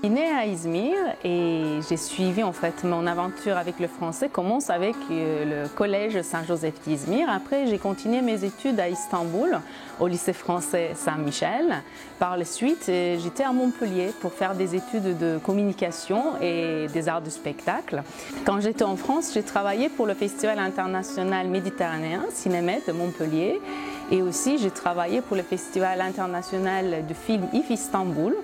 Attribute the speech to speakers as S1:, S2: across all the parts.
S1: Je suis née à Izmir et j'ai suivi en fait mon aventure avec le français commence avec le collège Saint-Joseph d'Izmir. Après, j'ai continué mes études à Istanbul, au lycée français Saint-Michel. Par la suite, j'étais à Montpellier pour faire des études de communication et des arts du spectacle. Quand j'étais en France, j'ai travaillé pour le Festival international méditerranéen Cinémet de Montpellier et aussi j'ai travaillé pour le Festival international du film IF Istanbul.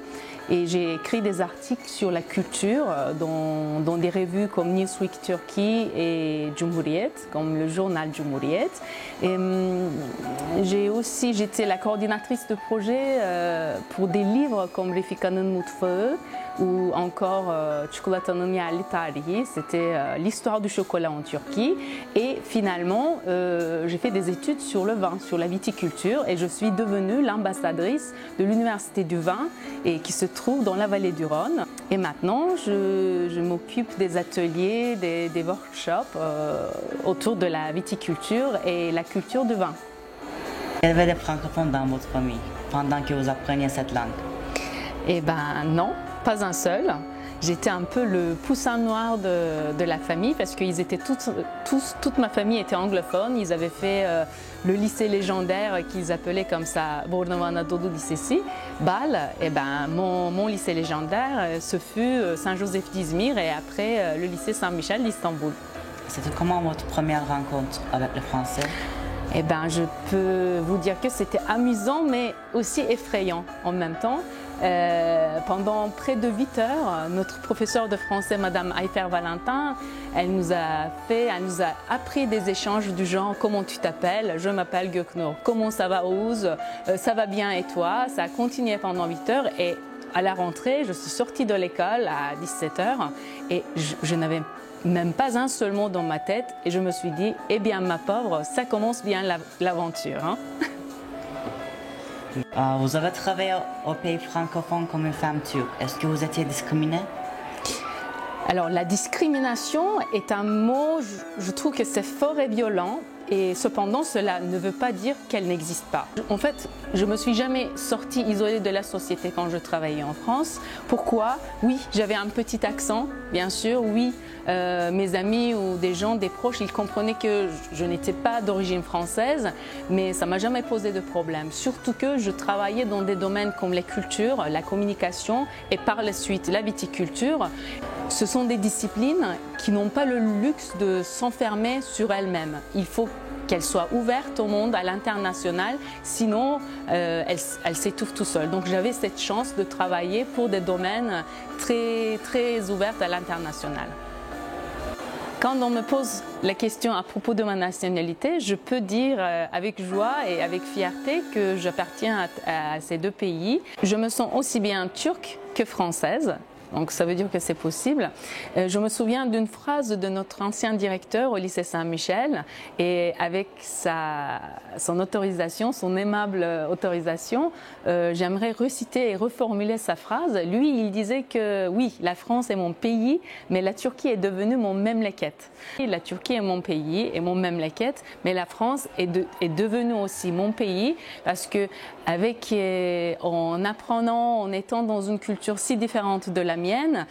S1: Et j'ai écrit des articles sur la culture dans des revues comme Newsweek Turkey et Cumhuriyet, comme le journal Cumhuriyet. J'étais la coordinatrice de projet pour des livres comme Refika'nın Mutfağı ou encore Çikolatanın Yerli Tarihi, c'était l'histoire du chocolat en Turquie. Et finalement, j'ai fait des études sur le vin, sur la viticulture et je suis devenue l'ambassadrice de l'Université du vin et qui se trouve dans la vallée du Rhône. Et maintenant, je m'occupe des ateliers, des workshops autour de la viticulture et la culture du vin.
S2: Il y avait des francophones dans votre famille pendant que vous appreniez cette langue?
S1: Eh bien non, pas un seul. J'étais un peu le poussin noir de la famille parce qu'ils étaient toute ma famille était anglophone. Ils avaient fait le lycée légendaire qu'ils appelaient comme ça Bornova Anadolu Lisesi, Bâle. Et ben mon lycée légendaire, ce fut Saint-Joseph d'Izmir et après le lycée Saint-Michel d'Istanbul.
S2: C'était comment votre première rencontre avec le français?
S1: Eh ben, je peux vous dire que c'était amusant mais aussi effrayant en même temps. Pendant près de 8 heures, notre professeure de français, Madame Ayfer Valentin, elle nous a appris des échanges du genre « Comment tu t'appelles ?»« Je m'appelle Göknur. »« Comment ça va Ouz ?»« Ça va bien et toi ?» Ça a continué pendant 8 heures et à la rentrée, je suis sortie de l'école à 17 heures et je n'avais même pas un seul mot dans ma tête et je me suis dit « Eh bien ma pauvre, ça commence bien l'aventure. Hein »
S2: Vous avez travaillé au pays francophone comme une femme turque. Est-ce que vous étiez discriminée?
S1: Alors la discrimination est un mot, je trouve que c'est fort et violent. Et cependant, cela ne veut pas dire qu'elle n'existe pas. En fait, je ne me suis jamais sortie isolée de la société quand je travaillais en France. Pourquoi? Oui, j'avais un petit accent, bien sûr. Oui, mes amis ou des proches, ils comprenaient que je n'étais pas d'origine française, mais ça ne m'a jamais posé de problème. Surtout que je travaillais dans des domaines comme les cultures, la communication et par la suite la viticulture. Ce sont des disciplines qui n'ont pas le luxe de s'enfermer sur elles-mêmes. Il faut qu'elles soient ouvertes au monde, à l'international, sinon elles s'étouffent tout seules. Donc j'avais cette chance de travailler pour des domaines très ouverts à l'international. Quand on me pose la question à propos de ma nationalité, je peux dire avec joie et avec fierté que j'appartiens à ces deux pays. Je me sens aussi bien turque que française. Donc ça veut dire que c'est possible. Je me souviens d'une phrase de notre ancien directeur au lycée Saint-Michel et avec son autorisation, son aimable autorisation, j'aimerais reciter et reformuler sa phrase. Lui, il disait que oui, la France est mon pays, mais la Turquie est devenue mon memleket. La Turquie est mon pays et mon memleket, mais la France est devenue aussi mon pays parce que en apprenant, en étant dans une culture si différente de la mienne,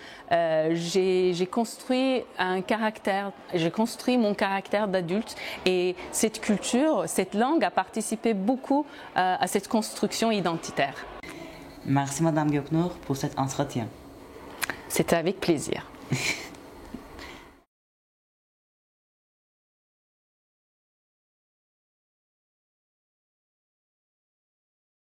S1: j'ai construit un caractère, j'ai construit mon caractère d'adulte et cette culture, cette langue a participé beaucoup à cette construction identitaire.
S2: Merci Madame Göknur pour cet entretien.
S1: C'était avec plaisir.